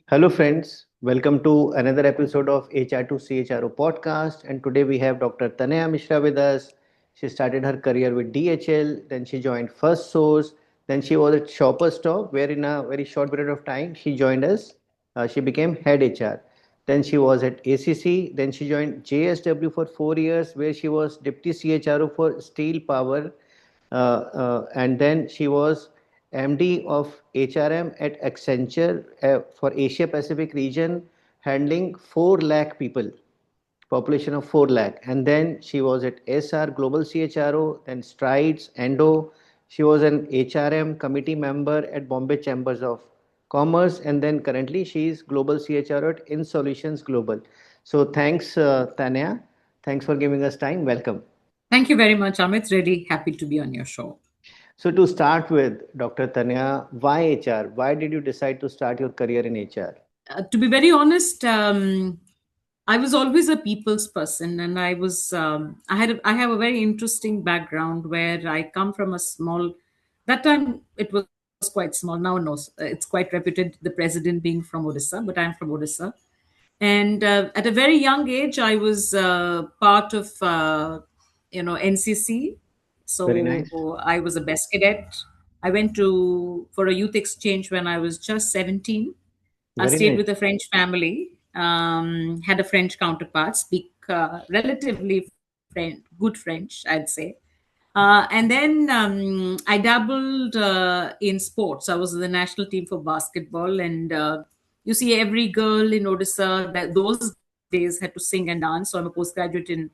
Hello, friends. Welcome to another episode of HR to CHRO Podcast. And today we have Dr. Tanaya Mishra with us. She started her career with DHL, then she joined First Source, then she was at Shopper Stop, where in a very short period of time she joined us. She became head HR. Then she was at ACC, then she joined JSW for 4 years, where she was deputy CHRO for Steel Power, and then she was MD of HRM at Accenture for Asia Pacific region, handling 4 lakh people, population of 4 lakh. And then she was at SR Global CHRO, then Strides, Endo. She was an HRM committee member at Bombay Chambers of Commerce, and then currently she is Global CHRO at In-Solutions Global. So thanks, Tanya. Thanks for giving us time. Welcome. Thank you very much, Amit. Really happy to be on your show. So to start with, Dr. Tanya, why HR? Why did you decide to start your career in HR? To be very honest, I was always a people's person, and I have a very interesting background where I come from a small. That time it was quite small. Now, no, it's quite reputed. The president being from Odisha, but I'm from Odisha. And at a very young age, I was part of NCC. Very nice. So I was a best cadet. I went to for a youth exchange when I was just 17. I Very stayed nice. with a French family. Had a French counterpart, speak relatively good French, I'd say. And then I dabbled in sports. I was in the national team for basketball, and you see, every girl in Odisha that those days had to sing and dance. So I'm a postgraduate in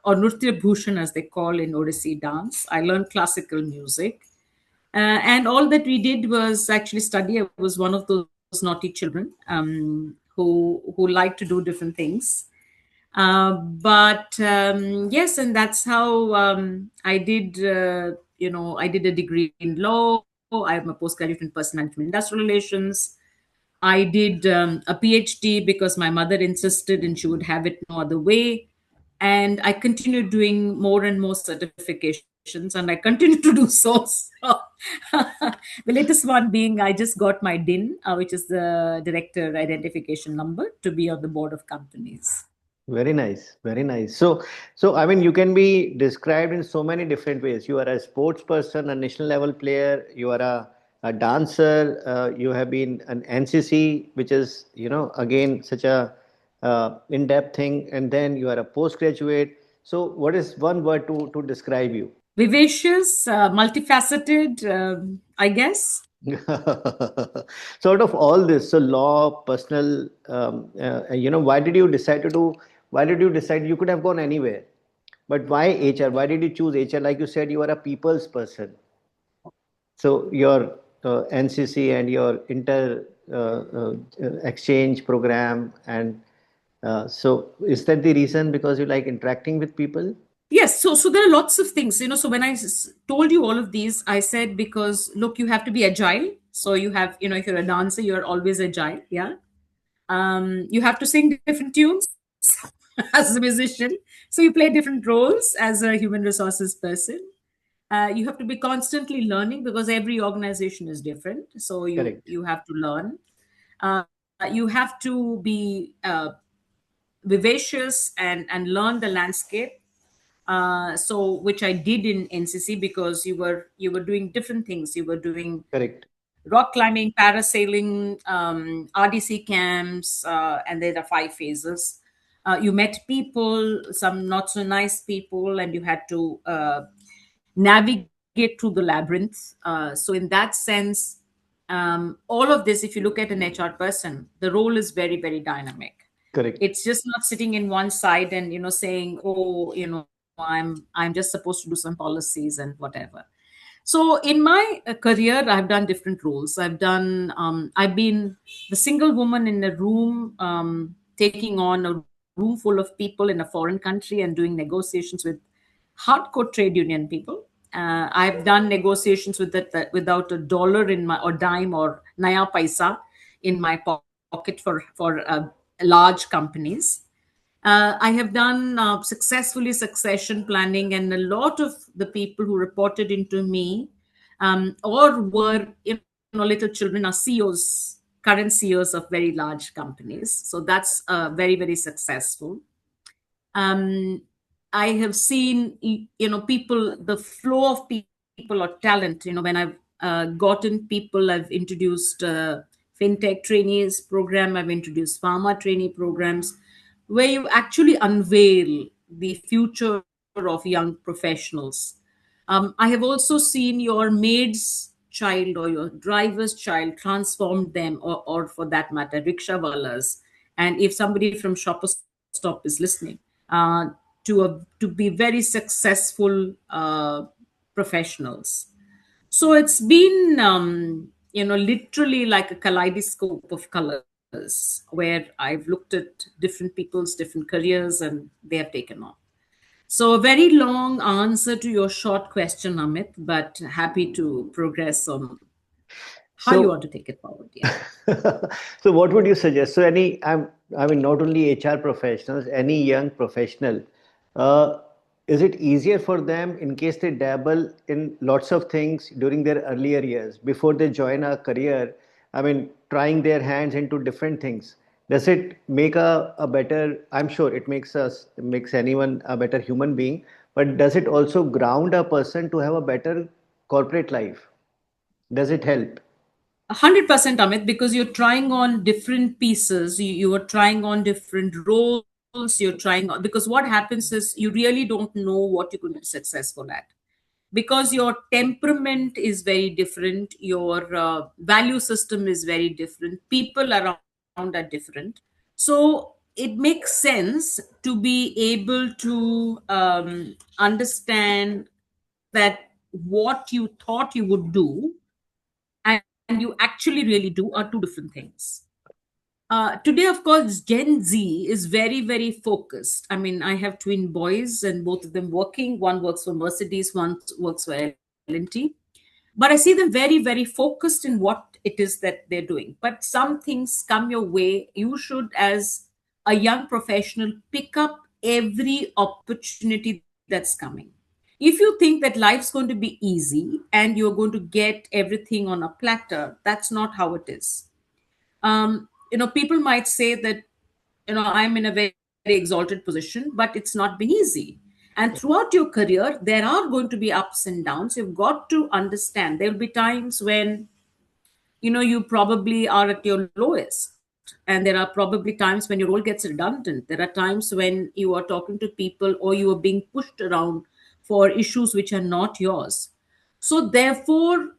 or Nritya Bhushan, as they call in Odissi dance. I learned classical music, and all that we did was actually study. I was one of those naughty children who liked to do different things. But yes, and that's how I did. I did a degree in law. I'm a postgraduate in personal management, industrial relations. I did a PhD because my mother insisted and she would have it no other way. And I continued doing more and more certifications, and I continue to do so. So the latest one being I just got my DIN, which is the director identification number, to be on the board of companies. Very nice. Very nice. So I mean, you can be described in so many different ways. You are a sports person, a national level player. You are a dancer. You have been an NCC, which is again such a in-depth thing. And then you are a postgraduate. So what is one word to describe you? Vivacious, multifaceted, I guess. Sort of all this, so law, personal, why did you decide to do, why did you decide, you could have gone anywhere, but why HR? Why did you choose HR? Like you said, you are a people's person. So your NCC and your inter exchange program, and so is that the reason, because you like interacting with people? Yes, so there are lots of things, So when I told you all of these, I said because look, you have to be agile. So you have, if you're a dancer, you're always agile. Yeah. You have to sing different tunes as a musician. So you play different roles as a human resources person. You have to be constantly learning because every organization is different. So you Correct. you have to learn. You have to be vivacious and learn the landscape. So which I did in NCC because you were doing different things. You were doing Correct. rock climbing, parasailing, RDC camps, and there are 5 phases. You met people, some not so nice people, and you had to navigate through the labyrinth. So in that sense, all of this, if you look at an HR person, the role is very, very dynamic. Correct. It's just not sitting in one side and saying, oh, I'm just supposed to do some policies and whatever. So in my career, I've done different roles. I've been the single woman in a room, taking on a room full of people in a foreign country and doing negotiations with hardcore trade union people. I've done negotiations with that without a dollar in my or dime or naya paisa in my pocket for large companies. I have done successfully succession planning, and a lot of the people who reported into me or were little children are CEOs current CEOs of very large companies. So that's very, very successful. um, I have seen, people, the flow of people or talent. When I've gotten people, I've introduced fintech trainees program, I've introduced pharma trainee programs, where you actually unveil the future of young professionals. I have also seen your maid's child or your driver's child transformed them, or for that matter, rickshawalas. And if somebody from Shopper Stop is listening, uh, to be very successful professionals. So it's been, literally like a kaleidoscope of colors, where I've looked at different people's different careers and they have taken off. So, a very long answer to your short question, Amit, but happy to progress on how you So want to take it forward. Yeah. so what would you suggest? So I mean, not only HR professionals, any young professional, uh, is it easier for them in case they dabble in lots of things during their earlier years before they join a career? I mean, trying their hands into different things. Does it make a better, I'm sure makes anyone a better human being, but does it also ground a person to have a better corporate life? Does it help? 100%, Amit, because you're trying on different pieces, you are trying on different roles, you're trying on, because what happens is you really don't know what you're going to be successful at, because your temperament is very different, your value system is very different, people around are different. So it makes sense to be able to understand that what you thought you would do and you actually really do are two different things. Today, of course, Gen Z is very, very focused. I mean, I have twin boys and both of them working. One works for Mercedes, one works for L&T. But I see them very, very focused in what it is that they're doing. But some things come your way. You should, as a young professional, pick up every opportunity that's coming. If you think that life's going to be easy and you're going to get everything on a platter, that's not how it is. People might say that, I'm in a very exalted position, but it's not been easy. And throughout your career, there are going to be ups and downs. You've got to understand there will be times when, you probably are at your lowest, and there are probably times when your role gets redundant. There are times when you are talking to people or you are being pushed around for issues which are not yours. So therefore,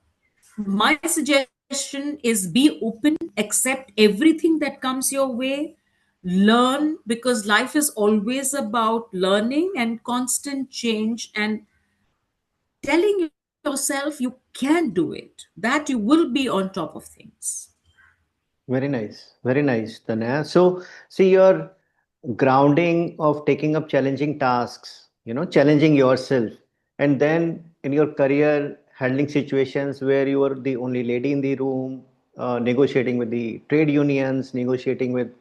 my suggestion is be open, accept everything that comes your way, learn, because life is always about learning and constant change, and telling yourself you can do it, that you will be on top of things. Very nice, Tanaya. So, see your grounding of taking up challenging tasks, challenging yourself, and then in your career, handling situations where you are the only lady in the room, negotiating with the trade unions, negotiating with,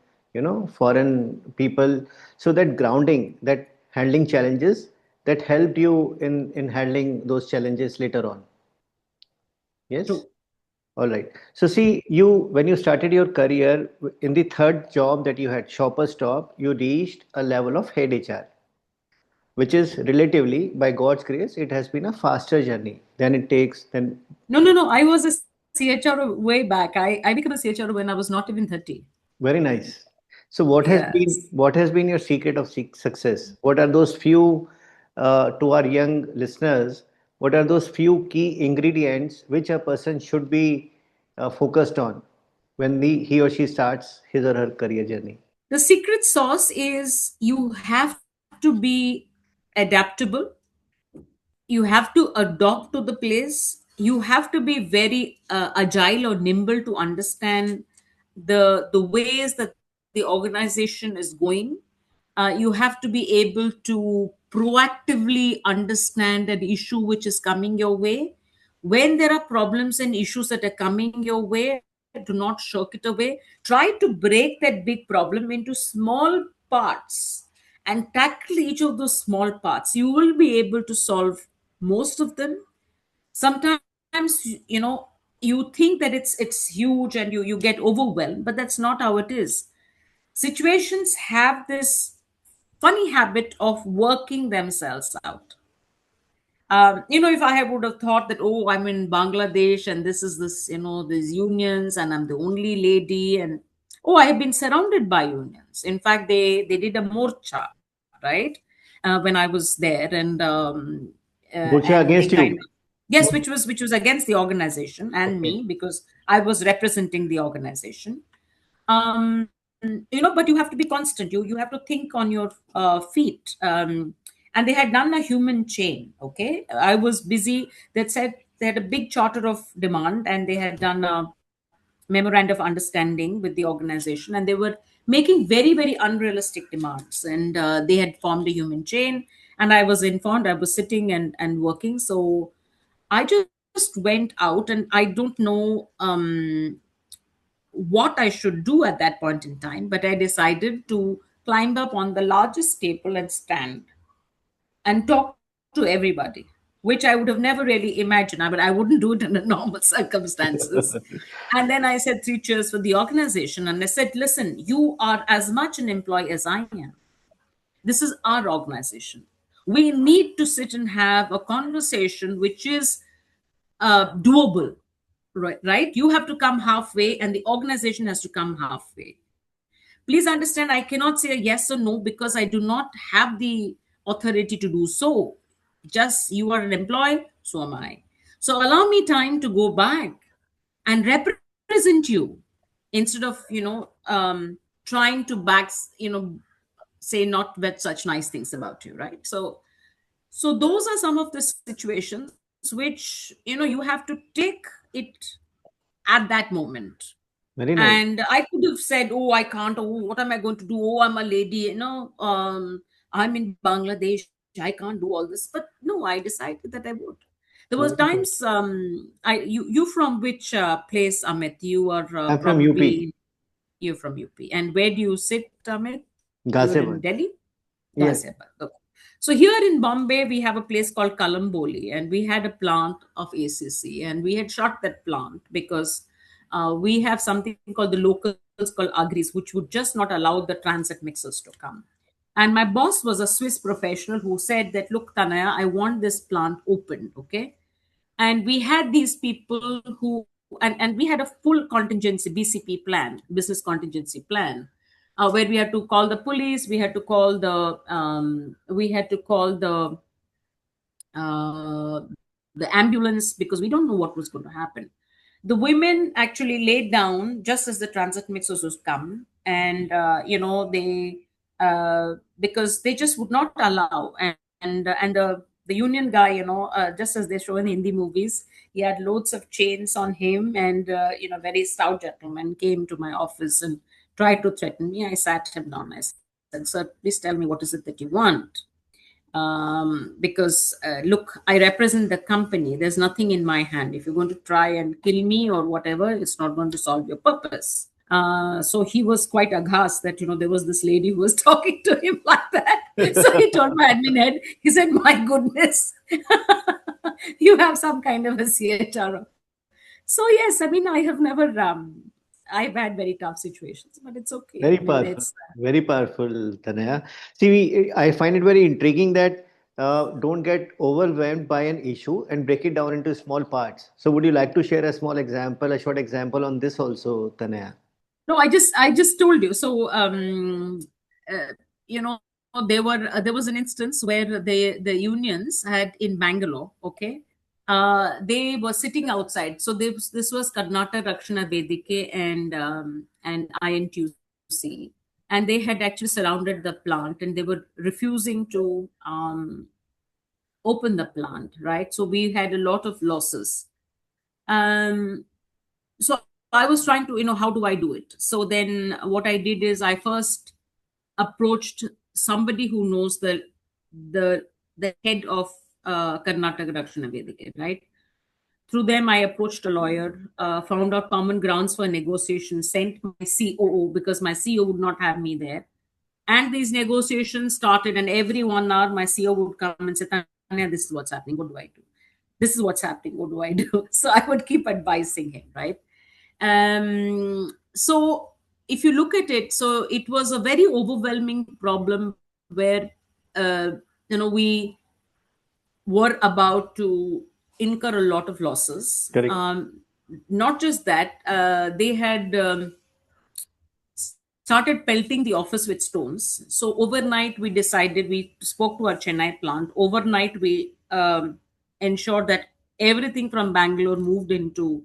foreign people. So that grounding, that handling challenges, that helped you in handling those challenges later on. Yes. True. All right. So see, when you started your career in the third job that you had, Shopper Stop, you reached a level of head HR, which is relatively, by God's grace, it has been a faster journey than it takes. Then No, I was a CHRO way back. I became a CHRO when I was not even 30. very nice. So Yes. what has been your secret of success? What are those few to our young listeners? What are those few key ingredients which a person should be focused on when he or she starts his or her career journey? The secret sauce is you have to be adaptable, you have to adopt to the place, you have to be very agile or nimble to understand the ways that the organization is going. You have to be able to proactively understand an issue which is coming your way. When there are problems and issues that are coming your way, do not shirk it away. Try to break that big problem into small parts and tackle each of those small parts. You will be able to solve most of them. Sometimes, you think that it's huge and you get overwhelmed, but that's not how it is. Situations have this funny habit of working themselves out. If I would have thought that, oh, I'm in Bangladesh and this is this, these unions and I'm the only lady, and oh, I have been surrounded by unions. In fact, they did a morcha, right? When I was there, and Mocha they against kind of, you. yes, which was against the organization and Okay. me, because I was representing the organization. But you have to be constant. You have to think on your feet. And they had done a human chain. Okay, I was busy. That said, they had a big charter of demand, and they had done a memorandum of understanding with the organization, and they were making very, very unrealistic demands. And they had formed a human chain, and I was informed. I was sitting and working. So I just went out, and I don't know what I should do at that point in time, but I decided to climb up on the largest table and stand and talk to everybody, which I would have never really imagined. But I wouldn't do it under normal circumstances. And then I said three cheers for the organization. And I said, listen, you are as much an employee as I am. This is our organization. We need to sit and have a conversation which is doable, right? You have to come halfway, and the organization has to come halfway. Please understand, I cannot say a yes or no because I do not have the authority to do so. Just you are an employee, so am I. So allow me time to go back and represent you, instead of trying to say not with such nice things about you, right? So those are some of the situations which you have to take it at that moment. Very nice. And I could have said, oh, I can't, oh, what am I going to do, oh, I'm a lady, I'm in Bangladesh, I can't do all this. But no, I decided that I would. There was Very times, good. you from which place, Amit? You are I'm from UP. probably, you're from UP. And where do you sit, Amit? You're in Ghaziabad. Delhi? Yes. Ghaziabad. Okay. So here in Bombay, we have a place called Kalamboli, and we had a plant of ACC, and we had shut that plant because we have something called the locals called agris, which would just not allow the transit mixers to come. And my boss was a Swiss professional who said that, look, Tanaya, I want this plant opened, okay? And we had these people who, and we had a full contingency BCP plan, business contingency plan, where we had to call the police, we had to call the ambulance, because we don't know what was going to happen. The women actually laid down just as the transit mixers was come, and because they just would not allow. And the union guy, just as they show in Hindi movies, he had loads of chains on him, and very stout gentleman came to my office and tried to threaten me. I sat him down. I said, sir, please tell me, what is it that you want? Because look, I represent the company. There's nothing in my hand. If you're going to try and kill me or whatever, it's not going to solve your purpose. So he was quite aghast that there was this lady who was talking to him like that. So he told my admin head, he said, my goodness, you have some kind of a CHRO. So yes, I mean, I've had very tough situations, but it's okay. I Very mean, powerful. Very powerful, Tanaya. See, I find it very intriguing that don't get overwhelmed by an issue and break it down into small parts. So, would you like to share a small example, a short example on this also, Tanaya? No, I just told you. So uh, there was an instance where the unions had in Bangalore. Okay, they were sitting outside. So this was Karnataka Rakshana Vedike and INTUC, and they had actually surrounded the plant, and they were refusing to open the plant. Right, so we had a lot of losses. Um, so I was trying to, how do I do it? So then what I did is I first approached somebody who knows the the head of Karnataka Rakshana Vedike, right? Through them, I approached a lawyer, found out common grounds for negotiation, sent my COO because my CEO would not have me there. And these negotiations started, and every 1 hour, my CEO would come and say, Tanya, this is what's happening. What do I do? this is what's happening, what do I do? So I would keep advising him, right? So if you look at it, so it was a very overwhelming problem where we were about to incur a lot of losses. Correct. Not just that, they had started pelting the office with stones. So overnight, we decided, we spoke to our Chennai plant. Overnight, we ensured that everything from Bangalore moved into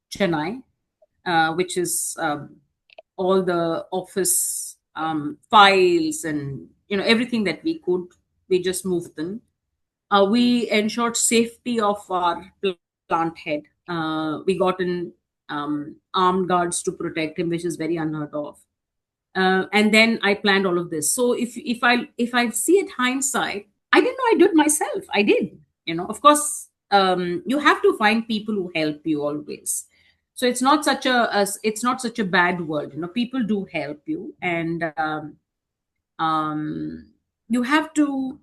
Chennai, which is all the office files and everything that we could. We just moved them. We ensured safety of our plant head. We got in armed guards to protect him, which is very unheard of. And then I planned all of this. So if I see it hindsight, I didn't know I did myself. I did. Of course, you have to find people who help you always. So it's not such a bad world. People do help you, and um, you have to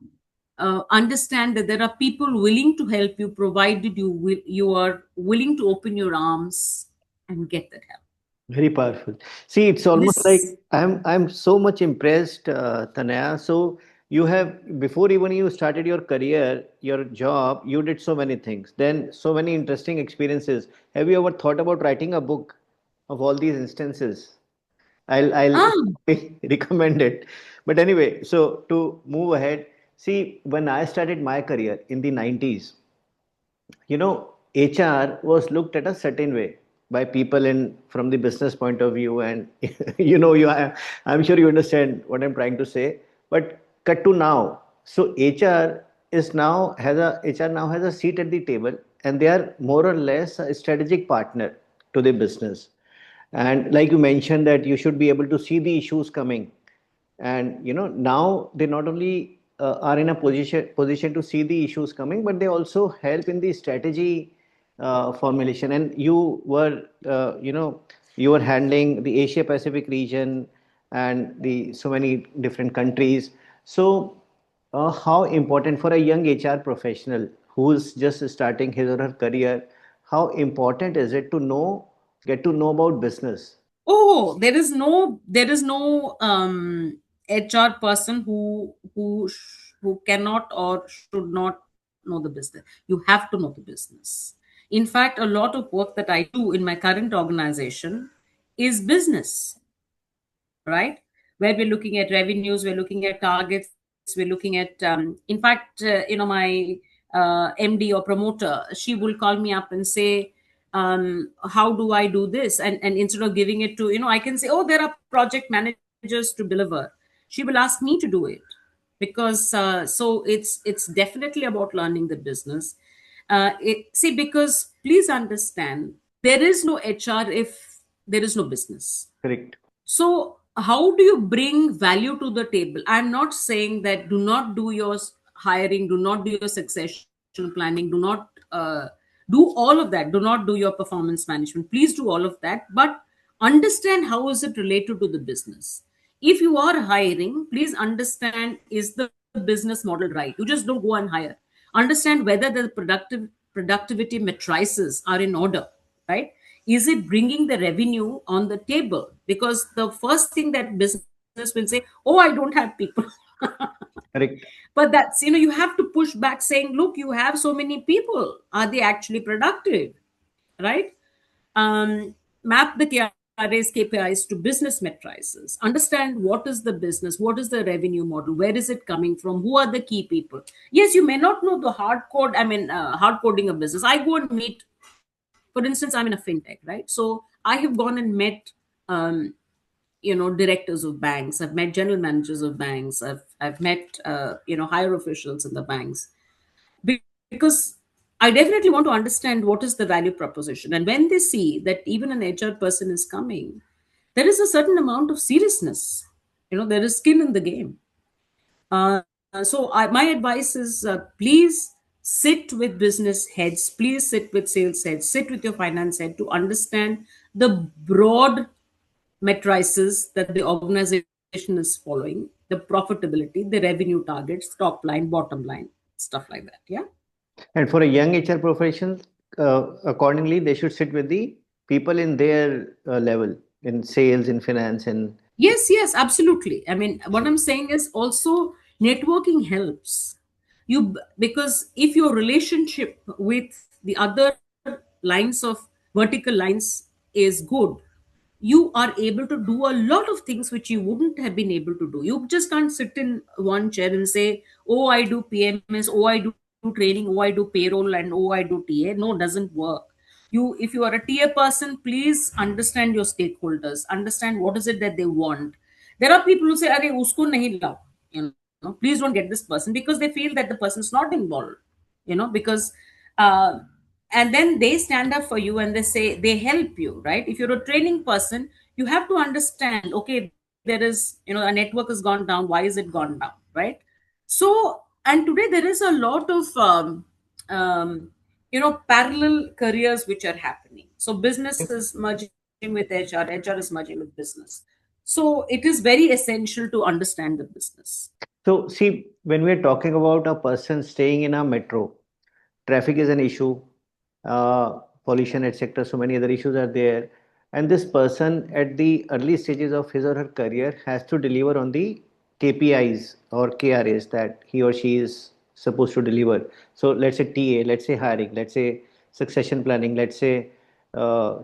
understand that there are people willing to help you, provided you are willing to open your arms and get that help. Very powerful. See, it's almost like This I'm so much impressed, Tanaya. So you have, before even you started your career, your job, you did so many things. Then so many interesting experiences. Have you ever thought about writing a book of all these instances? I'll ah recommend it. But anyway, so to move ahead, see, when I started my career in the 90s, HR was looked at a certain way by people in from the business point of view, and I'm sure you understand what I'm trying to say. But cut to now, so HR now has a seat at the table, and they are more or less a strategic partner to the business. And like you mentioned, that you should be able to see the issues coming, and now they not only are in a position to see the issues coming, but they also help in the strategy formulation. And you were handling the Asia Pacific region and the so many different countries. So how important for a young HR professional who's just starting his or her career, how important is it to get to know about business? Oh, there is no HR person who cannot or should not know the business. You have to know the business. In fact, a lot of work that I do in my current organization is business, right? Where we're looking at revenues, we're looking at targets, we're looking at, in fact, my MD or promoter, she will call me up and say, how do I do this? And instead of giving it to, I can say, oh, there are project managers to deliver. She will ask me to do it, because so it's definitely about learning the business. See, because please understand, there is no HR if there is no business. Correct. So, how do you bring value to the table? I'm not saying that do not do your hiring, do not do your succession planning, do not do all of that. Do not do your performance management. Please do all of that, but understand how is it related to the business. If you are hiring, please understand, is the business model right? You just don't go and hire. Understand whether the productivity matrices are in order, right? Is it bringing the revenue on the table? Because the first thing that business will say, oh, I don't have people. Correct. But that's, you have to push back saying, look, you have so many people, are they actually productive, right? Map the KPIs to business matrices. Understand what is the business, what is the revenue model, where is it coming from, who are the key people. Yes, you may not know the hard code, hard coding of business. I go and meet, for instance, I'm in a fintech, right? So I have gone and met um, directors of banks. I've met general managers of banks. I've met higher officials in the banks, because I definitely want to understand what is the value proposition. And when they see that even an HR person is coming, there is a certain amount of seriousness. There is skin in the game. My advice is, please sit with business heads, please sit with sales heads, sit with your finance head to understand the broad matrices that the organization is following, the profitability, the revenue targets, top line, bottom line, stuff like that. Yeah. And for a young HR professional, accordingly, they should sit with the people in their level in sales, in finance, and Yes, yes, absolutely. I mean, what I'm saying is also networking helps you because if your relationship with the other lines of vertical lines is good, you are able to do a lot of things which you wouldn't have been able to do. You just can't sit in one chair and say, "Oh, I do PMS, oh, I do training, oh, I do payroll, and oh, I do TA." No, it doesn't work. If you are a TA person, please understand your stakeholders, understand what is it that they want. There are people who say, "Arey, usko nahi lao," please don't get this person, because they feel that the person is not involved, because uh, and then they stand up for you and they help you, right? If you're a training person, you have to understand, okay, there is, a network has gone down, why is it gone down, right? So, and today there is a lot of parallel careers which are happening. So business is merging with HR is merging with business. So it is very essential to understand the business. so see, when we're talking about a person staying in a metro, traffic is an issue, pollution, etc. So many other issues are there. And this person at the early stages of his or her career has to deliver on the KPIs or KRAs that he or she is supposed to deliver. So let's say TA, let's say hiring, let's say succession planning, let's say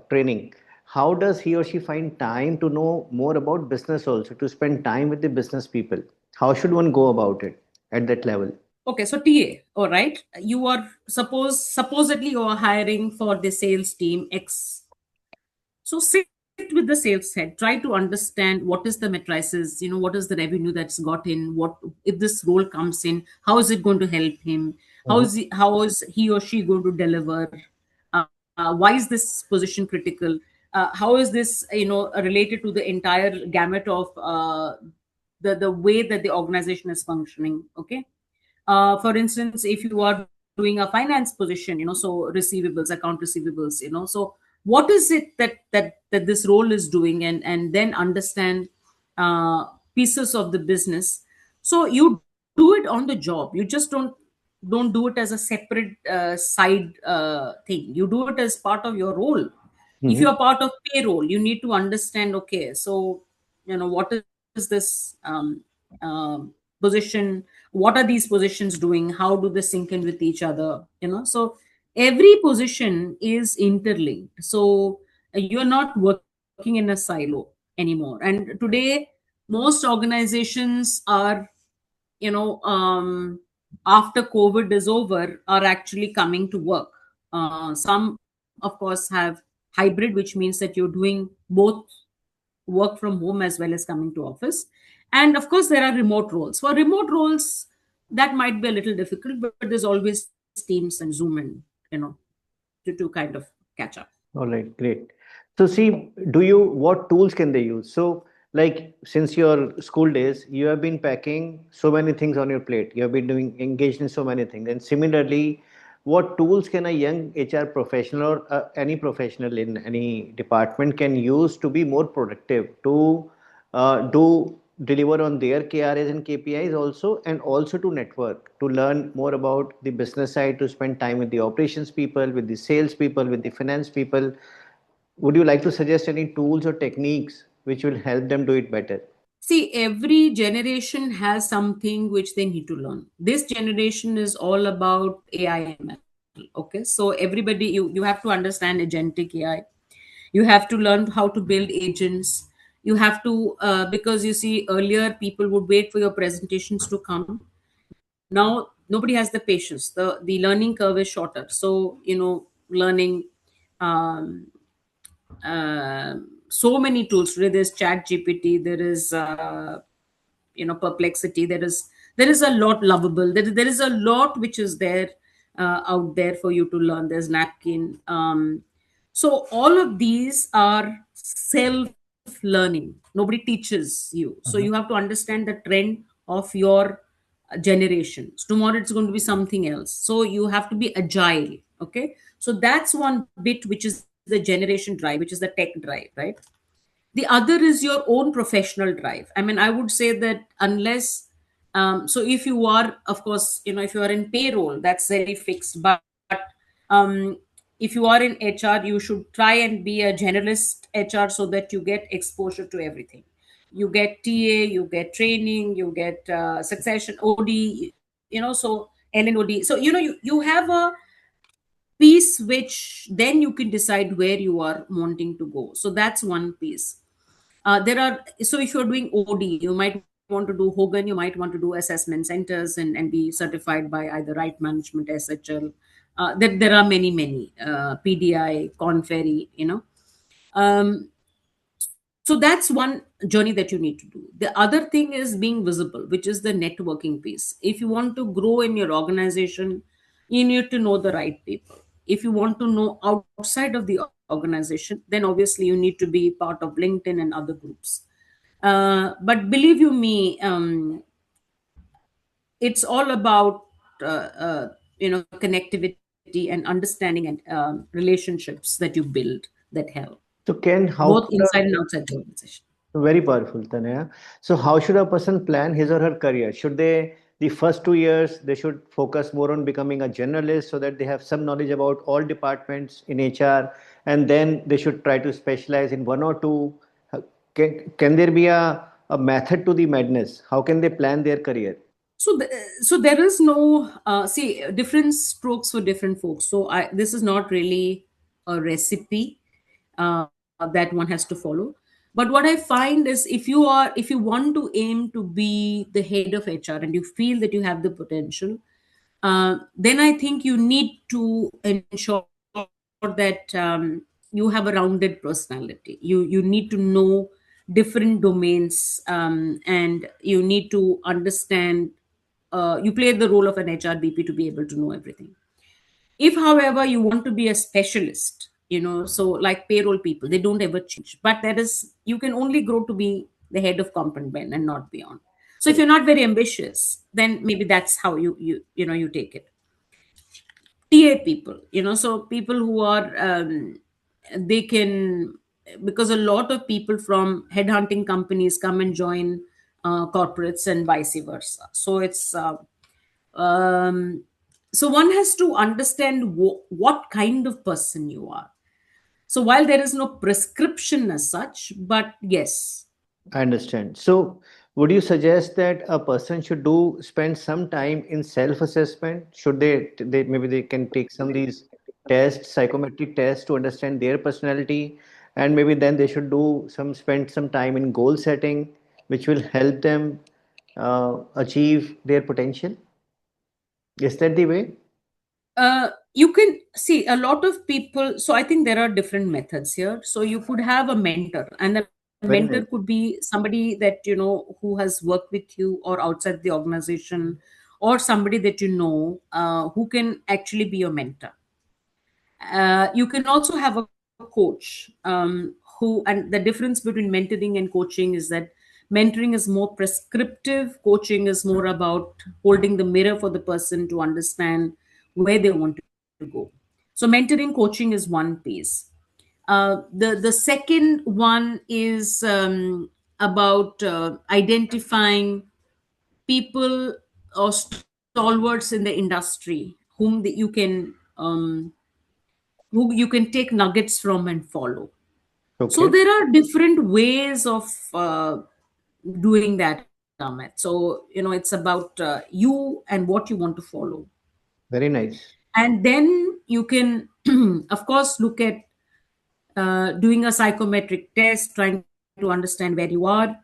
training. How does he or she find time to know more about business also, to spend time with the business people? How should one go about it at that level? Okay, so TA, all right. You are supposedly you are hiring for the sales team X. So sit with the sales head, try to understand what is the matrices, what is the revenue that's got in, what if this role comes in, how is it going to help him, how is he or she going to deliver, why is this position critical, how is this related to the entire gamut of the way that the organization is functioning. Okay, for instance, if you are doing a finance position, so receivables, account receivables, so what is it that this role is doing, and then understand pieces of the business. So you do it on the job. You just don't do it as a separate side thing. You do it as part of your role. If you are Mhm. part of payroll, you need to understand, okay, so what is this position, what are these positions doing, how do they sync in with each other, so every position is interlinked. So you're not working in a silo anymore. And today most organizations are, after COVID is over, are actually coming to work. Some of course have hybrid, which means that you're doing both work from home as well as coming to office. And of course there are remote roles. For remote roles, that might be a little difficult, but there's always Teams and Zoom, and to kind of catch up. All right, great. So, see, what tools can they use? So, like, since your school days, you have been packing so many things on your plate. You have been engaged in so many things. And similarly, what tools can a young HR professional or any professional in any department can use to be more productive, to do deliver on their KRAs and KPIs also, and also to network, to learn more about the business side, to spend time with the operations people, with the sales people, with the finance people. Would you like to suggest any tools or techniques which will help them do it better? See, every generation has something which they need to learn. This generation is all about AIML. Okay, so everybody, you have to understand agentic AI. You have to learn how to build agents. You have to because you see, earlier people would wait for your presentations to come. Now nobody has the patience. The learning curve is shorter. So learning um, so many tools today. There's chat gpt, there is perplexity, there is a lot lovable, there is a lot which is there out there for you to learn. There's napkin. So all of these are self learning. Nobody teaches you, so you have to understand the trend of your generation. So tomorrow it's going to be something else, so you have to be agile. Okay, so that's one bit, which is the generation drive, which is the tech drive, right? The other is your own professional drive. I mean, I would say that unless So if you are, of course, if you are in payroll, that's very fixed. But um, if you are in HR, you should try and be a generalist HR so that you get exposure to everything. You get TA, you get training, you get succession, OD, so LNOD. So you have a piece which then you can decide where you are wanting to go. So that's one piece. There are, so if you're doing OD, you might want to do Hogan, you might want to do assessment centers and be certified by either Right Management, SHL. There are many, PDI, Conferry, So that's one journey that you need to do. The other thing is being visible, which is the networking piece. If you want to grow in your organization, you need to know the right people. If you want to know outside of the organization, then obviously you need to be part of LinkedIn and other groups. But believe you me, it's all about connectivity and understanding and relationships that you build that help So can how both could a inside and outside the organization. very powerful, Tanaya. So how should a person plan his or her career? Should they, the first 2 years, they should focus more on becoming a generalist so that they have some knowledge about all departments in HR, and then they should try to specialize in one or two. Can there be a method to the madness? How can they plan their career? So there is no see different strokes for different folks. So this is not really a recipe that one has to follow. But what I find is if you want to aim to be the head of HR and you feel that you have the potential, then I think you need to ensure that you have a rounded personality. You need to know different domains, and you need to understand. You play the role of an HRBP to be able to know everything. If, however, you want to be a specialist, so like payroll people, they don't ever change. But that is, you can only grow to be the head of comp and ben and not beyond. So if you're not very ambitious, then maybe that's how you take it. TA people, so people who are they can, because a lot of people from headhunting companies come and join corporates and vice versa. So it's um, so one has to understand what kind of person you are. So while there is no prescription as such, but yes. I understand. So, would you suggest that a person should do spend some time in self-assessment? Should they maybe they can take some of these tests, psychometric tests to understand their personality, and maybe then they should do some spend some time in goal setting, which will help them achieve their potential. Is that the way? You can see a lot of people. So I think there are different methods here. So you could have a mentor, and the mentor Very could nice. be somebody that who has worked with you or outside the organization, or somebody that who can actually be your mentor. You can also have a coach, who, and the difference between mentoring and coaching is that mentoring is more prescriptive, coaching is more about holding the mirror for the person to understand where they want to go. So mentoring, coaching is one piece. The second one is about identifying people or stalwarts in the industry you can who you can take nuggets from and follow. So Okay. there are different ways of doing that, Amit. So it's about you and what you want to follow. Very nice. And then you can of course look at doing a psychometric test, trying to understand where you are.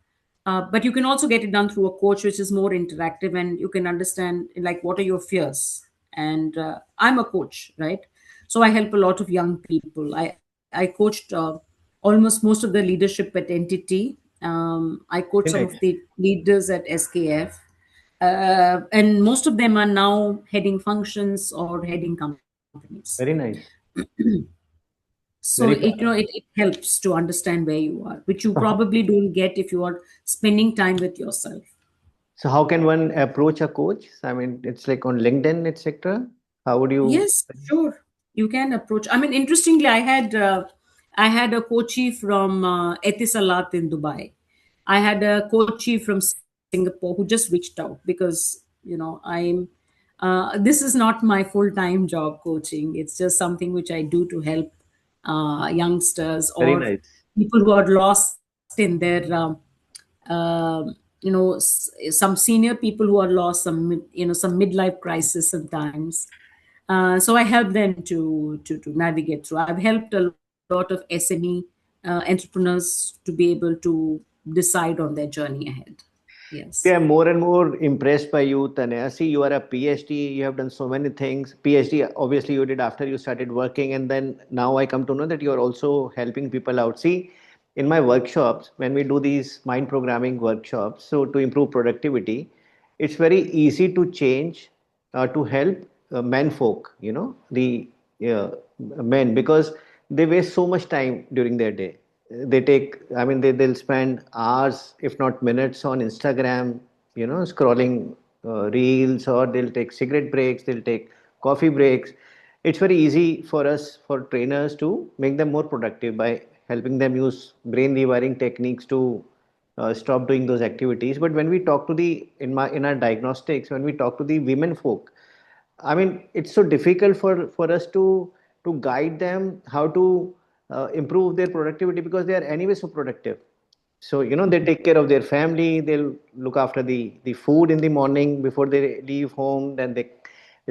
But you can also get it done through a coach, which is more interactive, and you can understand like what are your fears. And I'm a coach, right? So I help a lot of young people. I coached almost most of the leadership at Entity. I coach some Very of nice. the leaders at SKF, and most of them are now heading functions or heading companies. Very nice. So Very it powerful. helps to understand where you are, which you So, probably don't get if you are spending time with yourself. so how can one approach a coach? I mean, it's like on LinkedIn, etc. How would you? Yes, sure. You can approach. I mean, interestingly, I had a coachee from Etisalat in Dubai. I had a coachee from Singapore. Singapore who just reached out because I'm this is not my full-time job coaching. It's just something which I do to help youngsters Very or nice. people who are lost in their some senior people who are lost, some midlife crisis sometimes. So I help them to navigate through. I've helped a lot of SME entrepreneurs to be able to decide on their journey ahead. Yes. Yeah, I'm more and more impressed by you, Tanaya. See, you are a PhD, you have done so many things. PhD, obviously, you did after you started working, and then now I come to know that you are also helping people out. See, in my workshops, when we do these mind programming workshops, so to improve productivity, it's very easy to change, to help men folk, the uh, men, because they waste so much time during their day. They take, I mean, they'll spend hours if not minutes on Instagram, scrolling reels, or they'll take cigarette breaks, they'll take coffee breaks. It's very easy for us, for trainers, to make them more productive by helping them use brain rewiring techniques to stop doing those activities. But when we talk to the in our diagnostics, when we talk to the women folk, I mean, it's so difficult for us to guide them how to improve their productivity, because they are anyway so productive. So they take care of their family. They'll look after the food in the morning before they leave home. Then they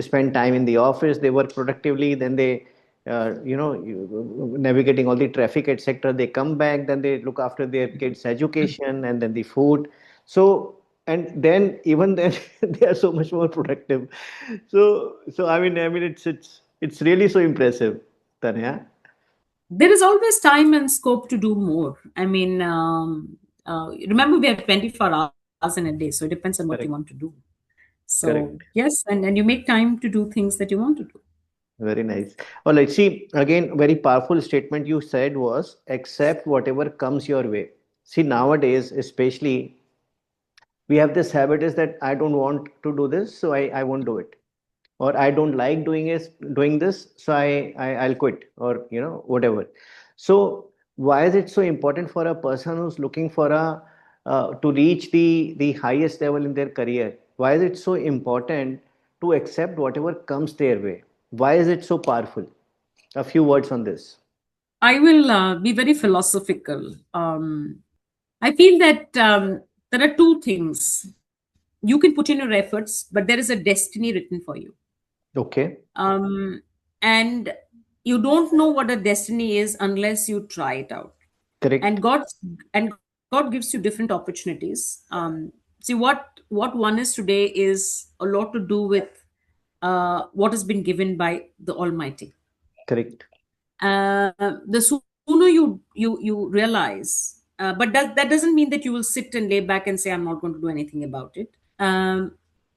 spend time in the office. They work productively. Then they navigating all the traffic, etc. They come back. Then they look after their kids' education and then the food. So, and then even then they are so much more productive. So I mean it's really so impressive, Tanya. There is always time and scope to do more. I mean, remember we have 24 hours in a day, so it depends on what you want to Correct. do. So Correct. yes, and you make time to do things that you want to do. Very nice. All right. See, again, very powerful statement you said was accept whatever comes your way. See, nowadays, especially, we have this habit is that I don't want to do this, so I won't do it. Or I don't like doing this, so I'll quit, or whatever. So why is it so important for a person who's looking for a to reach the highest level in their career? Why is it so important to accept whatever comes their way? Why is it so powerful? A few words on this. I will be very philosophical. I feel that there are two things. You can put in your efforts, but there is a destiny written for you. Okay. And you don't know what a destiny is unless you try it out. Correct. And god gives you different opportunities. See, what one is today is a lot to do with what has been given by the Almighty. Correct. The sooner you realize, but that doesn't mean that you will sit and lay back and say, I'm not going to do anything about it. Um,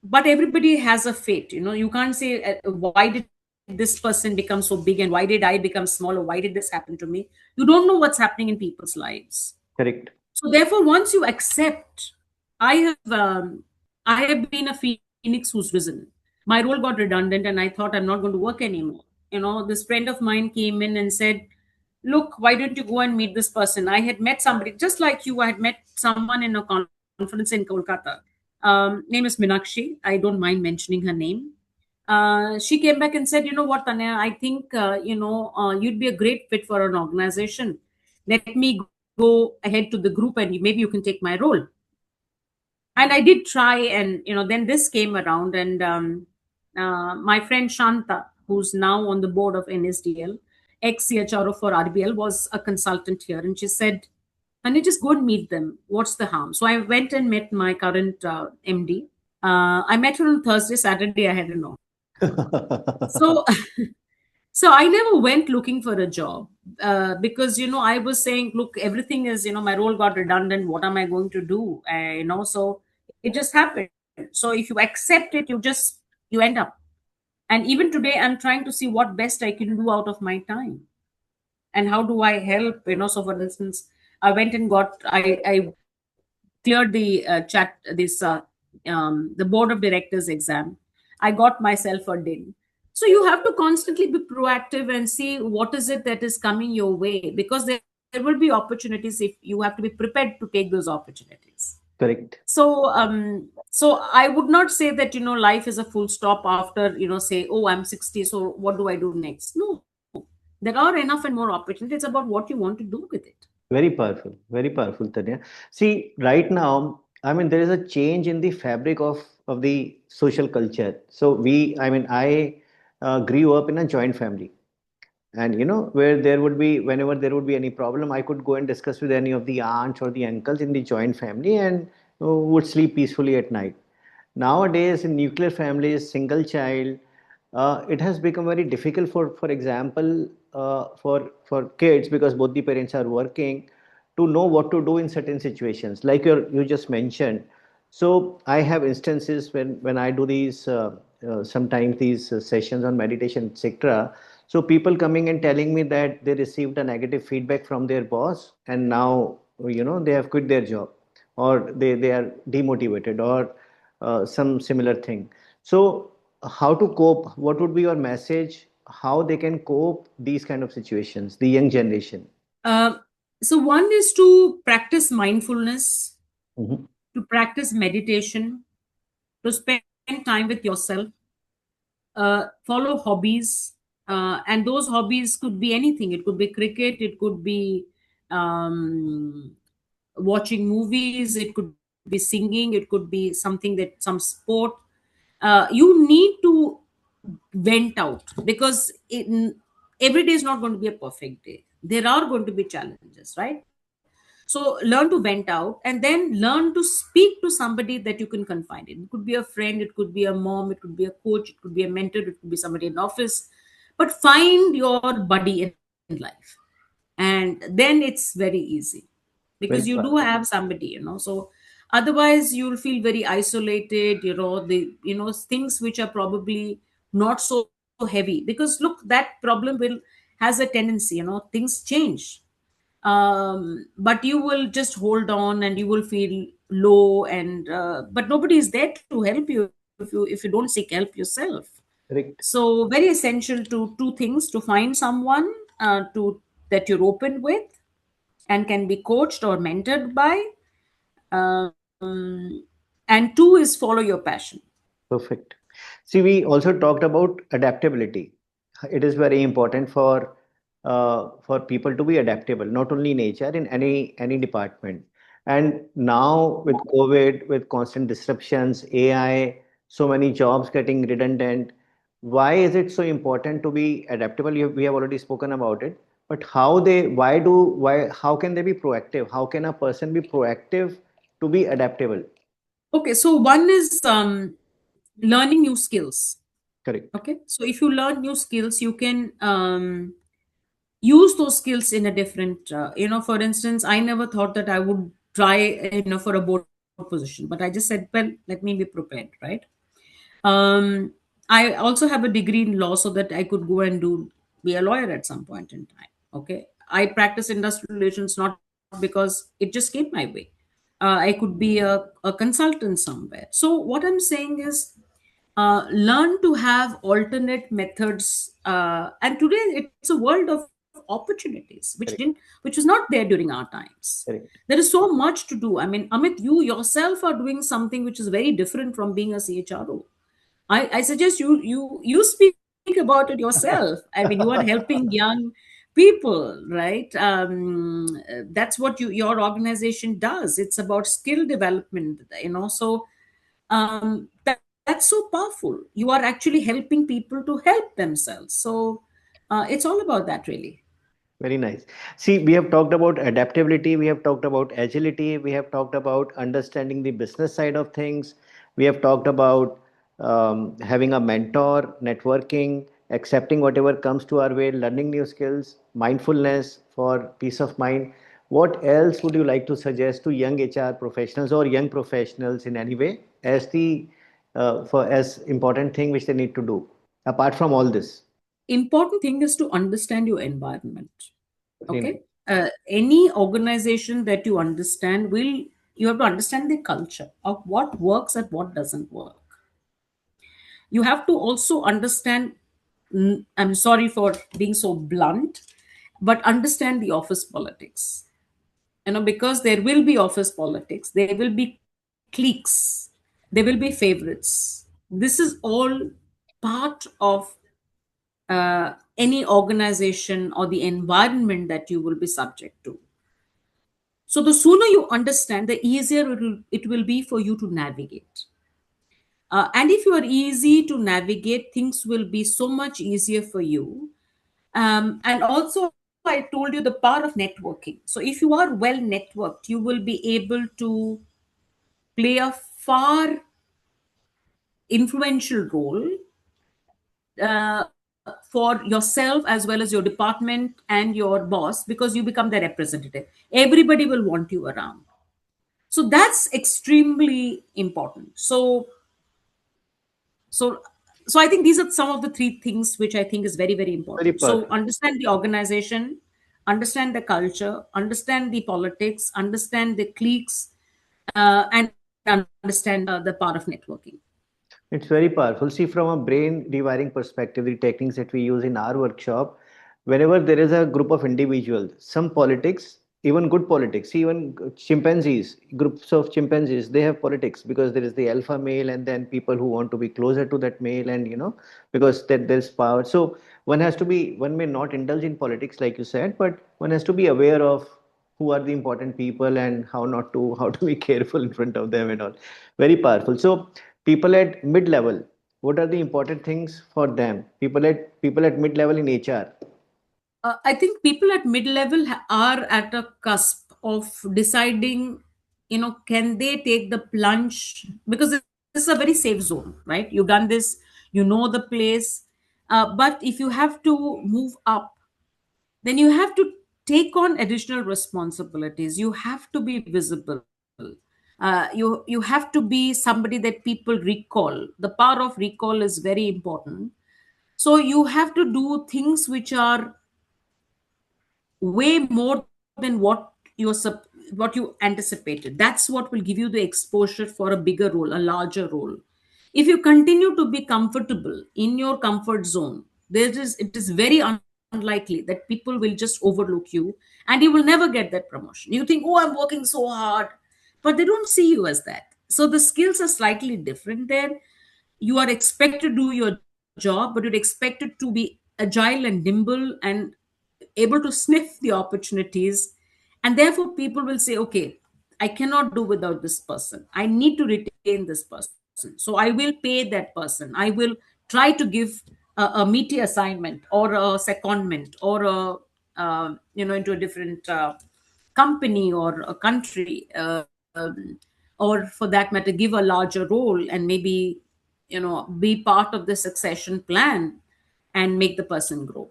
but everybody has a fate. You can't say, why did this person become so big, and why did I become small, or why did this happen to me? You don't know what's happening in people's lives. Correct. So therefore, once you accept, I have I have been a phoenix who's risen. My role got redundant, and I thought, I'm not going to work anymore. This friend of mine came in and said, look, why don't you go and meet this person? I had met somebody just like you. I had met someone in a conference in Kolkata. Name is Minakshi. I don't mind mentioning her name. She came back and said, you know what, Tanya, I think you'd be a great fit for an organization. Let me go ahead to the group, and maybe you can take my role. And I did try, and then this came around, and my friend Shanta, who's now on the board of NSDL, ex CHRO for RBL, was a consultant here, and she said, and you just go and meet them. What's the harm? So I went and met my current MD. I met her on Thursday. Saturday, I had an offer. So so I never went looking for a job, because I was saying, look, everything is, my role got redundant. What am I going to do? So it just happened. So if you accept it, you end up. And even today, I'm trying to see what best I can do out of my time, and how do I help. So for instance, I went and I cleared the chat this the board of directors exam. I got myself a din. So you have to constantly be proactive and see what is it that is coming your way, because there will be opportunities if you have to be prepared to take those opportunities. Correct. So I would not say that life is a full stop after say, oh, I'm 60, so what do I do next? No, there are enough and more opportunities. It's about what you want to do with it. Very powerful, Tanya. See, right now, I mean, there is a change in the fabric of the social culture. So I grew up in a joint family, and where there would be whenever there would be any problem, I could go and discuss with any of the aunts or the uncles in the joint family, and would sleep peacefully at night. Nowadays, in nuclear families, single child, it has become very difficult for example, for kids, because both the parents are working, to know what to do in certain situations, like you just mentioned. So I have instances when I do these sometimes these sessions on meditation, etc. So people coming and telling me that they received a negative feedback from their boss, and now they have quit their job, or they are demotivated, or some similar thing. So how to cope? What would be your message? How they can cope these kind of situations? The young generation. Uh, so one is to practice mindfulness, Mhm. to practice meditation, to spend time with yourself, follow hobbies, and those hobbies could be anything. It could be cricket, it could be um, watching movies, it could be singing, it could be something that some sport. You need to vent out, because every day is not going to be a perfect day. There are going to be challenges, right? So learn to vent out, and then learn to speak to somebody that you can confide in. It could be a friend, it could be a mom, it could be a coach, it could be a mentor, it could be somebody in office. But find your buddy in life, and then it's very easy, because you Very do powerful. have somebody. So otherwise you'll feel very isolated. Things which are probably not so heavy, because look, that problem will has a tendency, things change. But you will just hold on, and you will feel low, and but nobody is there to help you if you don't seek help yourself. Correct. So very essential to two things: to find someone to that you're open with and can be coached or mentored by, and two is follow your passion. Perfect. See, we also talked about adaptability. It is very important for people to be adaptable, not only in HR, in any department. And now with COVID, with constant disruptions, AI, so many jobs getting redundant. Why is it so important to be adaptable? We have already spoken about it. But how can they be proactive? How can a person be proactive to be adaptable? Okay, so one is learning new skills. Correct. Okay, so if you learn new skills, you can use those skills in a different, for instance, I never thought that I would try, for a board position, but I just said, well, let me be prepared, right? um, I also have a degree in law, so that I could go and do be a lawyer at some point in time. Okay, I practice industrial relations not because it just came my way. I could be a consultant somewhere. So what I'm saying is, learn to have alternate methods. And today it's a world of opportunities, Correct. which was not there during our times. Correct. There is so much to do. I mean, Amit, you yourself are doing something which is very different from being a CHRO. I suggest you speak about it yourself. I mean, you are helping young people, right? That's what your organization does. It's about skill development. So that's so powerful. You are actually helping people to help themselves. So it's all about that, really. Very nice. See, we have talked about adaptability, we have talked about agility, we have talked about understanding the business side of things, we have talked about having a mentor, networking, accepting whatever comes to our way, learning new skills, mindfulness for peace of mind. What else would you like to suggest to young HR professionals or young professionals in any way as the for as important thing which they need to do apart from all this? Important thing is to understand your environment. Very Okay, nice. any organization that you understand will you have to understand the culture of what works and what doesn't work. You have to also understand, I'm sorry for being so blunt, but understand the office politics. Because there will be office politics, there will be cliques, there will be favorites. This is all part of any organization or the environment that you will be subject to. So the sooner you understand, the easier it will be for you to navigate. And if you are easy to navigate, things will be so much easier for you. And also, I told you the power of networking. So if you are well networked, you will be able to play a far influential role for yourself as well as your department and your boss, because you become their representative. Everybody will want you around. So that's extremely important. So I think these are some of the three things which I think is very, very Very important. So powerful. understand the organization, understand the culture, understand the politics, understand the cliques, and understand the part of networking. It's very powerful. See, from a brain rewiring perspective, the techniques that we use in our workshop, whenever there is a group of individuals, some politics, even good politics, see, even chimpanzees, groups of chimpanzees, they have politics because there is the alpha male and then people who want to be closer to that male, and because that there's power. So one may not indulge in politics, like you said, but one has to be aware of who are the important people and how to be careful in front of them and all. Very powerful. So people at mid level, what are the important things for them? People at mid level in HR. I think people at mid level are at a cusp of deciding, can they take the plunge? Because this is a very safe zone, right? You've done this, you know the place. But if you have to move up, then you have to take on additional responsibilities. You have to be visible. You have to be somebody that people recall. The power of recall is very important. So you have to do things which are way more than what you anticipated. That's what will give you the exposure for a bigger role, a larger role. If you continue to be comfortable in your comfort zone, it is very unlikely that people will just overlook you, and you will never get that promotion. You think, oh, I'm working so hard, but they don't see you as that. So the skills are slightly different there. You are expected to do your job, but you're expected to be agile and nimble and able to sniff the opportunities. And therefore people will say, okay, I cannot do without this person, I need to retain this person, so I will pay that person, I will try to give a meaty assignment or a secondment or into a different company or a country, or for that matter give a larger role and maybe be part of the succession plan and make the person grow.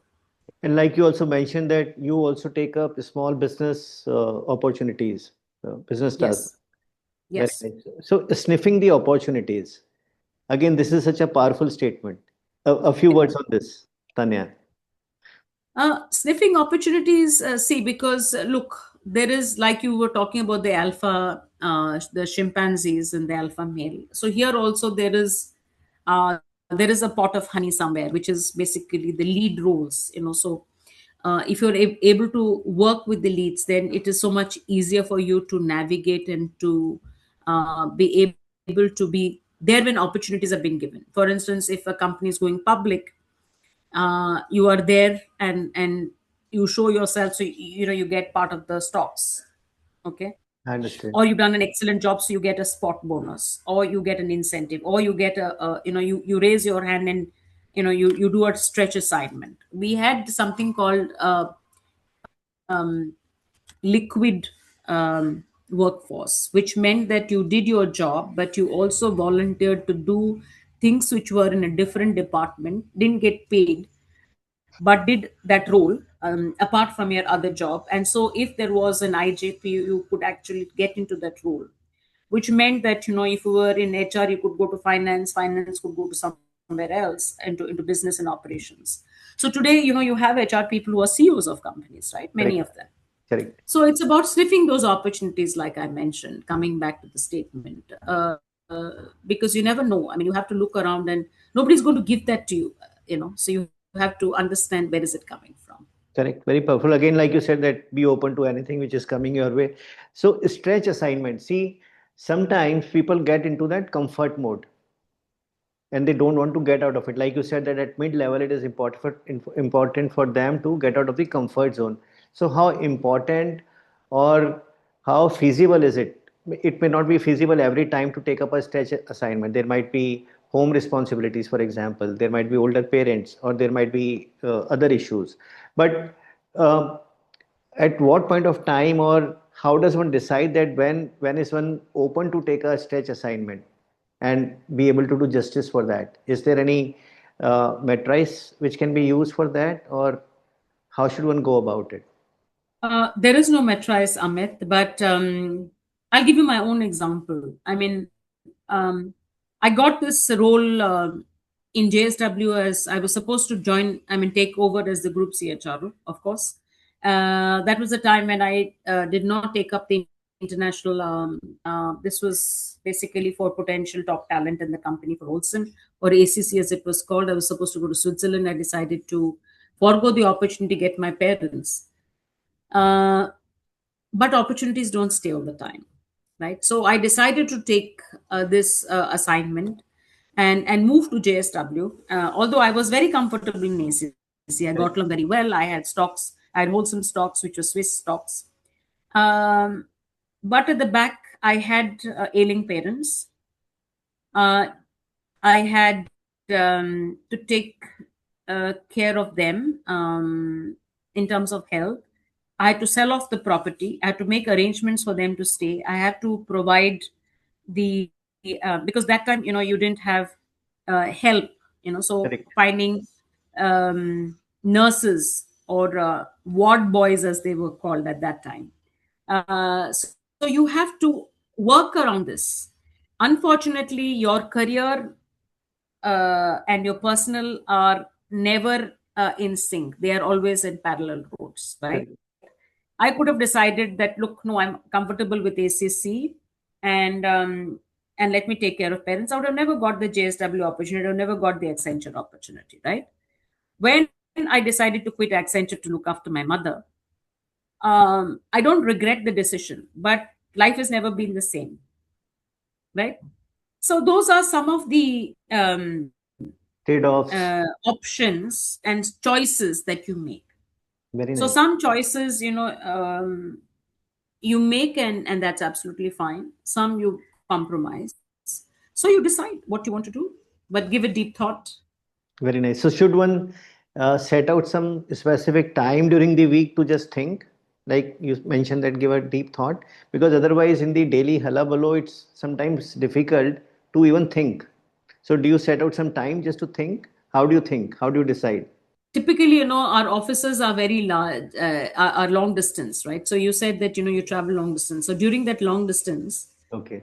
And like you also mentioned that you also take up small business opportunities, business tasks. Yes. Very Yes. nice. So sniffing the opportunities. Again, this is such a powerful statement. A few words on this, Tanya. Sniffing opportunities, see, because look, there is, like you were talking about the alpha, the chimpanzees and the alpha male. So here also there is a pot of honey somewhere, which is basically the lead roles. So if you're able to work with the leads, then it is so much easier for you to navigate and to be able to be there when opportunities are being given. For instance, if a company is going public, you are there and you show yourself, so you get part of the stocks. Okay. I Or understand. you've done an excellent job, so you get a spot bonus, or you get an incentive, or you get you raise your hand and you do a stretch assignment. We had something called um, liquid workforce, which meant that you did your job, but you also volunteered to do things which were in a different department, didn't get paid, but did that role apart from your other job. And so if there was an IJP, you could actually get into that role, which meant that if you were in HR, you could go to finance could go to somewhere else, into business and operations. So today, you have HR people who are CEOs of companies, right? Many of Correct. them. Correct. So it's about sniffing those opportunities, like I mentioned, coming back to the statement, because you never know. I mean, you have to look around, and nobody's going to give that to you, so you have to understand where is it coming from. Correct. Very powerful. Again, like you said, that be open to anything which is coming your way. So stretch assignment. See, sometimes people get into that comfort mode and they don't want to get out of it. Like you said, that at mid level, it is important for them to get out of the comfort zone. So, how important or how feasible is it? It may not be feasible every time to take up a stretch assignment. There might be home responsibilities, for example. There might be older parents, or there might be other issues. But uh, at what point of time, or how does one decide that when is one open to take a stretch assignment and be able to do justice for that? Is there any metrics which can be used for that, or how should one go about it? There is no metris, Amit, but I'll give you my own example. I mean, I got this role in JSW as I was supposed to join, I mean, take over as the group CHRO, of course. That was the time when I did not take up the international. This was basically for potential top talent in the company for Olsen, or ACC as it was called. I was supposed to go to Switzerland. I decided to forego the opportunity to get my parents. Uh, but opportunities don't stay all the time, right? So I decided to take this assignment and move to JSW. Although I was very comfortable in ACC, I got along Right. very well. I had stocks, I had wholesome stocks, which were Swiss stocks. Um, but at the back, I had ailing parents. Uh, I had to take care of them in terms of health. I had to sell off the property. I had to make arrangements for them to stay. I had to provide the because that time, you didn't have help, so Correct. finding nurses or ward boys as they were called at that time. So you have to work around this. Unfortunately, your career and your personal are never in sync. They are always in parallel roads, right? Correct. I could have decided that, look, no, I'm comfortable with ACC, and let me take care of parents. I would have never got the JSW opportunity. I would have never got the Accenture opportunity, right? When I decided to quit Accenture to look after my mother, I don't regret the decision, but life has never been the same, right? So those are some of the Trade-offs. options and choices that you make. Very So nice. some choices, you make, and that's absolutely fine. Some you compromise. So you decide what you want to do, but give it deep thought. Very nice. So should one set out some specific time during the week to just think? Like you mentioned that give a deep thought, because otherwise in the daily hullabaloo, it's sometimes difficult to even think. So do you set out some time just to think? How do you think? How do you decide? Typically, our offices are very large, are long distance, right? So you said that you travel long distance. So during that long distance, Okay.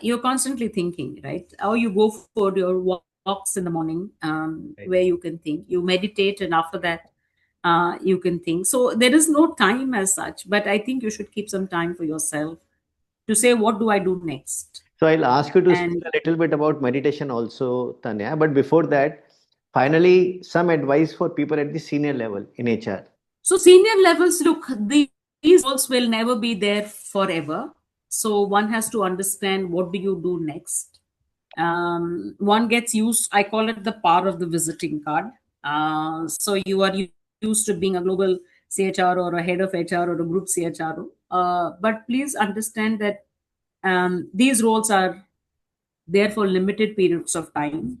you're constantly thinking, right? Or you go for your walks in the morning, where Right. you can think, you meditate, and after that, you can think. So there is no time as such, but I think you should keep some time for yourself to say, what do I do next? So I'll ask you to speak And a little bit about meditation also, Tanya. But before that, finally, some advice for people at the senior level in HR. so senior levels, look, these roles will never be there forever. So one has to understand, what do you do next. One gets used, I call it the power of the visiting card. So you are used to being a global CHR or a head of HR or a group CHRO. But please understand that these roles are there for limited periods of time.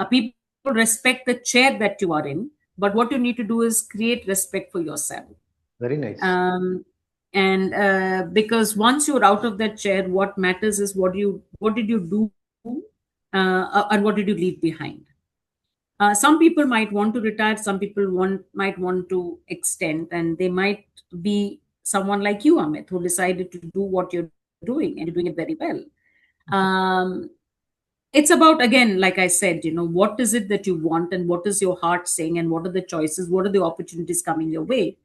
People respect the chair that you are in, but what you need to do is create respect for yourself. Very nice. Um, and because once you're out of that chair, what matters is what did you do, and what did you leave behind. Some people might want to retire, some people might want to extend, and they might be someone like you, Amit, who decided to do what you're doing, and you're doing it very well. um, it's about, again, like I said, what is it that you want, and what is your heart saying, and what are the choices, what are the opportunities coming your way,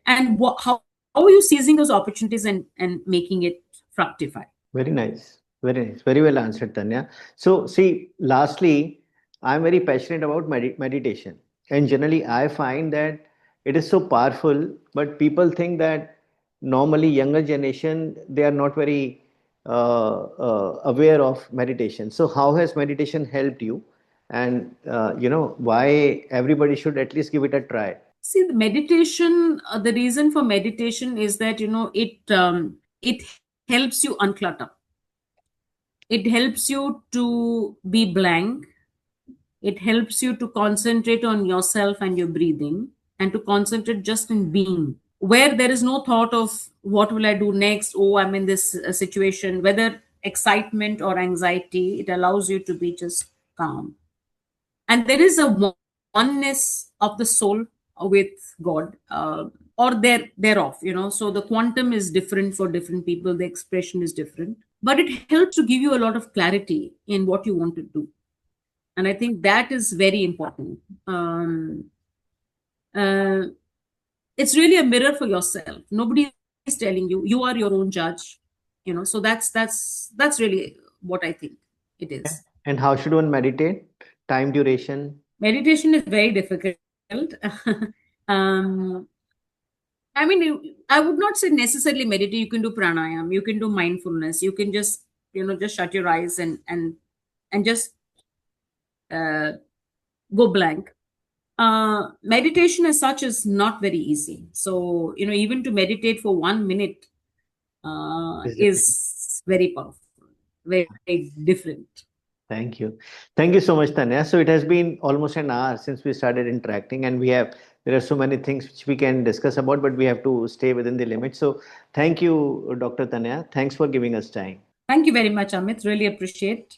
and how are you seizing those opportunities and making it fructify. Very nice. Very nice. Very well answered, Tanya. So, see, lastly, I'm very passionate about meditation. And generally, I find that it is so powerful, but people think that normally younger generation, they are not very aware of meditation. So, how has meditation helped you? And why everybody should at least give it a try? See, the meditation, the reason for meditation is that, it helps you unclutter. It helps you to be blank. It helps you to concentrate on yourself and your breathing, and to concentrate just in being, where there is no thought of what will I do next. Oh, I'm in this situation, whether excitement or anxiety. It allows you to be just calm. And there is a oneness of the soul with God, or thereof, so the quantum is different for different people, the expression is different, but it helps to give you a lot of clarity in what you want to do. And I think that is very important. Uh, it's really a mirror for yourself. Nobody is telling you, you are your own judge. So that's really what I think it is. And how should one meditate? Time duration? Meditation is very difficult. um, I mean, I would not say necessarily meditate. You can do pranayam, you can do mindfulness, you can just just shut your eyes and just uh, go blank. Meditation as such is not very easy. So even to meditate for 1 minute Is difficult. is very powerful, very different. Thank you. Thank you so much, Tanya. So it has been almost an hour since we started interacting, and there are so many things which we can discuss about, but we have to stay within the limit. So thank you, Dr. Tanya. Thanks for giving us time. Thank you very much, Amit. Really appreciate.